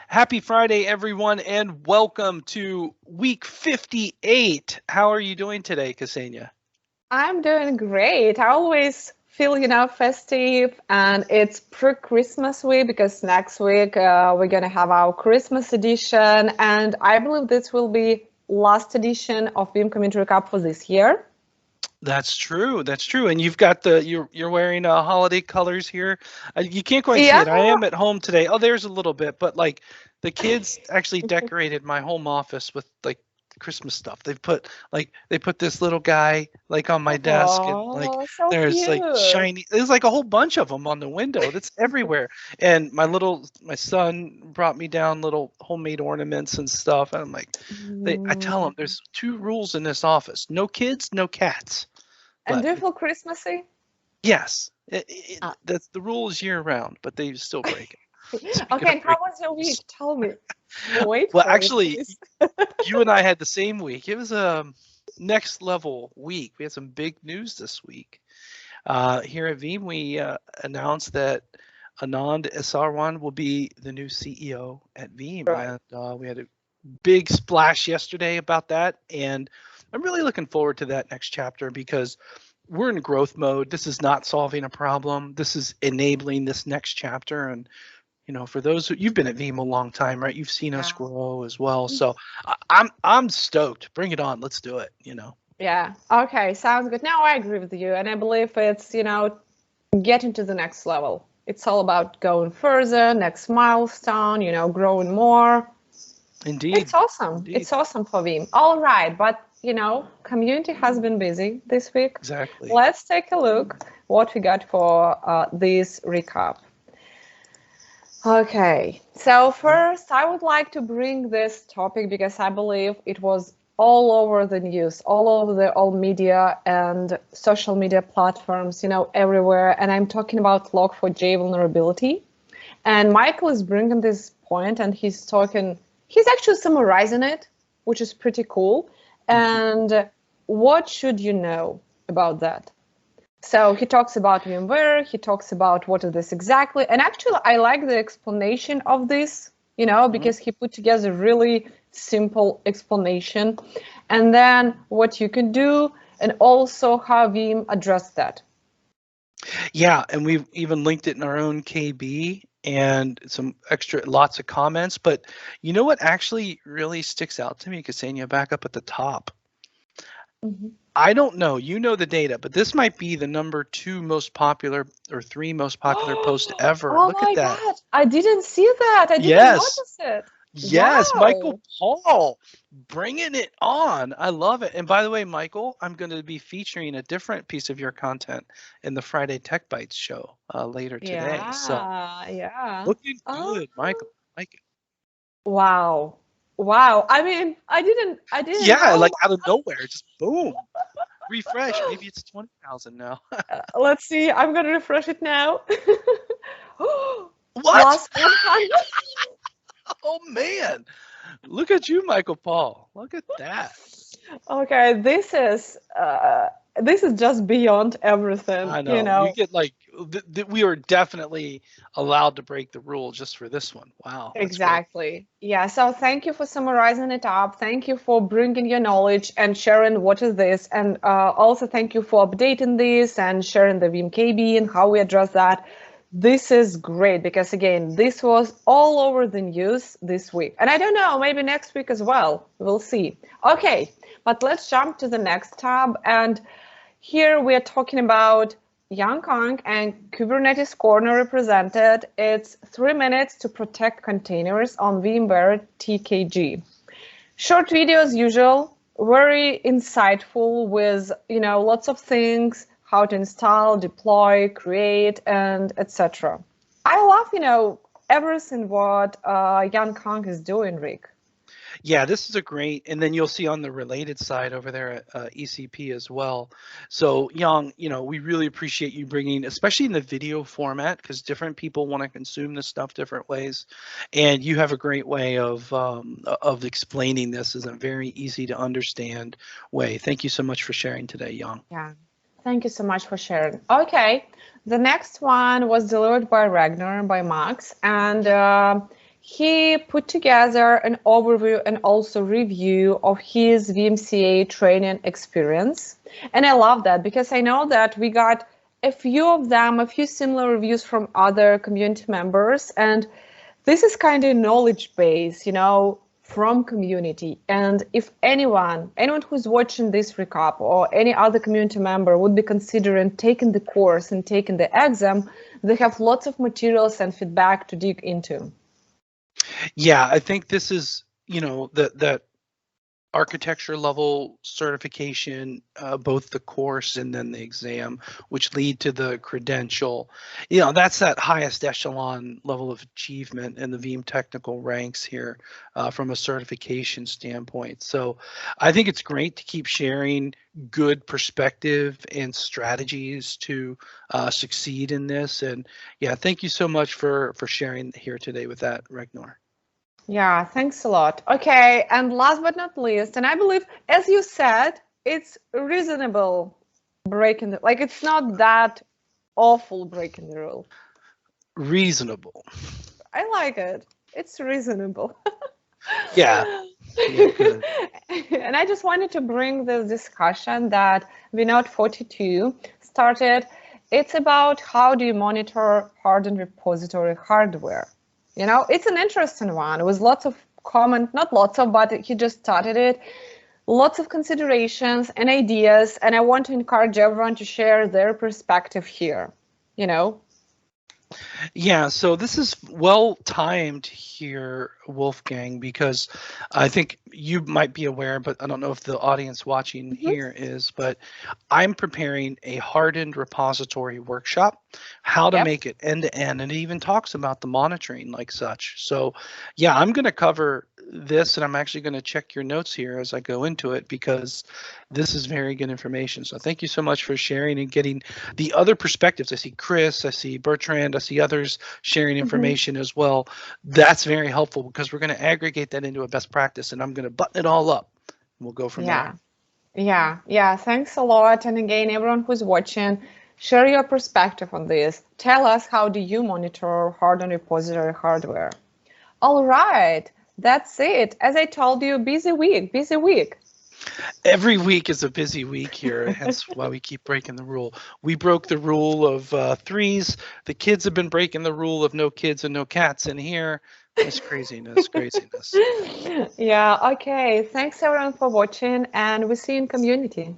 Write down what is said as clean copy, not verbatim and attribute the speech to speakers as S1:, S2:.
S1: Happy Friday, everyone, and welcome to week 58. How are you doing today, Kseniya?
S2: I'm doing great. I always feel, festive, and it's pre-Christmas week because next week we're gonna have our Christmas edition, and I believe this will be last edition of Veeam Community Recap for this year.
S1: That's true. That's true. And you've got you're wearing holiday colors here. You can't quite see
S2: Yeah.
S1: it. I am at home today. Oh, there's a little bit, but like the kids actually decorated my home office with like Christmas stuff. They put this little guy like on my desk, and like
S2: Oh, so
S1: there's like
S2: cute.
S1: shiny. There's like a whole bunch of them on the window. That's everywhere. And my son brought me down little homemade ornaments and stuff. And I'm like, I tell him
S2: Mm.
S1: there's two rules in this office: no kids, no cats.
S2: And
S1: But
S2: do you feel Christmassy?
S1: yes,
S2: Ah.
S1: that's the rule is year round, but they still break it. Speaking
S2: Okay,
S1: of
S2: and how
S1: breaking
S2: was your week?
S1: rules,
S2: Tell me. Wait
S1: well,
S2: for it,
S1: actually,
S2: please.
S1: you and I had the same week. It was a next level week. We had some big news this week. Here at Veeam, we announced that Anand Esarwan will be the new CEO at Veeam,
S2: Right.
S1: and we had a big splash yesterday about that. And I'm really looking forward to that next chapter because we're in growth mode. This is not solving a problem. This is enabling this next chapter. And for those who you've been at Veeam a long time, right? You've seen us
S2: Yeah.
S1: grow as well. So I'm stoked. Bring it on. Let's do it.
S2: Yeah. Okay. Sounds good. Now I agree with you. And I believe it's, getting to the next level. It's all about going further, next milestone, growing more.
S1: Indeed.
S2: It's awesome.
S1: Indeed.
S2: It's awesome for Veeam. All right. But, community has been busy this week.
S1: Exactly.
S2: Let's take a look what we got for this recap. Okay, so first I would like to bring this topic because I believe it was all over the news, all over the all media and social media platforms, everywhere. And I'm talking about Log4j vulnerability. And Michael is bringing this point and he's actually summarizing it, which is pretty cool.
S1: Mhm.
S2: And what should you know about that? So he talks about VMware, he talks about what is this exactly. And actually, I like the explanation of this, because he put together a really simple explanation. And then what you can do, and also how Veeam addressed that.
S1: Yeah, and we've even linked it in our own KB and some lots of comments. But you know what actually really sticks out to me, Ksenia, back up at the top.
S2: Mhm.
S1: I don't know, you know the data, but this might be the number 2 most popular or 3 most popular post ever.
S2: Oh
S1: Look at
S2: my
S1: that.
S2: God, I didn't see that. I didn't
S1: Yes.
S2: notice it.
S1: Yes, Michael
S2: Wow.
S1: Paul, bringing it on. I love it. And by the way, Michael, I'm going to be featuring a different piece of your content in the Friday Tech Bites show later today. So
S2: Yeah, yeah.
S1: looking
S2: Oh,
S1: good, Michael. Like it.
S2: wow. Wow. I mean, I didn't
S1: Yeah,
S2: know.
S1: like out of nowhere, just boom. Refresh. Maybe it's 20,000 now.
S2: Let's see. I'm gonna refresh it now.
S1: What?
S2: Plus 100.
S1: Oh man. Look at you, Michael Paul. Look at that.
S2: Okay, this is just beyond everything,
S1: I know. You get like we are definitely allowed to break the rule just for this one. Wow, that's great.
S2: Exactly. Yeah, so thank you for summarizing it up. Thank you for bringing your knowledge and sharing what is this. And also thank you for updating this and sharing the VMKB and how we address that. This is great because, again, this was all over the news this week. And I don't know, maybe next week as well. We'll see. Okay, but let's jump to the next tab. And here we are talking about Yang Kong and Kubernetes Corner represented. It's 3 minutes to protect containers on VMware TKG. Short video as usual, very insightful with lots of things, how to install, deploy, create, and etc. I love everything what Yang Kong is doing, Rick.
S1: Yeah, this is a great, and then you'll see on the related side over there at ECP as well. So Yang, we really appreciate you bringing, especially in the video format, because different people want to consume this stuff different ways, and you have a great way of explaining this in a very easy to understand way. Thank you so much for sharing today, Yang.
S2: Yeah. Thank you so much for sharing. Okay, the next one was delivered by Ragnar, by Max, and he put together an overview and also review of his VMCA training experience. And I love that because I know that we got a few of them, a few similar reviews from other community members. And this is kind of knowledge base, from community. And if anyone who's watching this recap or any other community member would be considering taking the course and taking the exam, they have lots of materials and feedback to dig into.
S1: Yeah, I think this is, that architecture level certification, both the course and then the exam, which lead to the credential. That's that highest echelon level of achievement in the Veeam technical ranks here from a certification standpoint. So I think it's great to keep sharing good perspective and strategies to succeed in this. And yeah, thank you so much for sharing here today with that, Ragnar.
S2: Yeah, thanks a lot. Okay, and last but not least, and I believe, as you said, it's reasonable breaking the, like it's not that awful breaking the rule.
S1: Reasonable.
S2: I like it. It's reasonable.
S1: Yeah. Yeah, good.
S2: And I just wanted to bring this discussion that Vinod 42 started. It's about how do you monitor hardened repository hardware. It's an interesting one with lots of not lots of, but he just started it. Lots of considerations and ideas, and I want to encourage everyone to share their perspective here,
S1: Yeah, so this is well timed here, Wolfgang, because I think you might be aware, but I don't know if the audience watching here is, but I'm preparing a hardened repository workshop, how to make it end to end, and it even talks about the monitoring like such. So yeah, I'm going to cover this, and I'm actually going to check your notes here as I go into it because this is very good information. So thank you so much for sharing and getting the other perspectives. I see Chris, I see Bertrand, I see others sharing information as well. That's very helpful because we're going to aggregate that into a best practice, and I'm going to button it all up. We'll go from there.
S2: Yeah. Thanks a lot. And again, everyone who's watching, share your perspective on this. Tell us, how do you monitor hardened repository hardware? All right. That's it. As I told you, busy week.
S1: Every week is a busy week here, hence why we keep breaking the rule. We broke the rule of threes. The kids have been breaking the rule of no kids and no cats in here. It's craziness.
S2: Yeah, okay. Thanks everyone for watching, and we'll see you in community.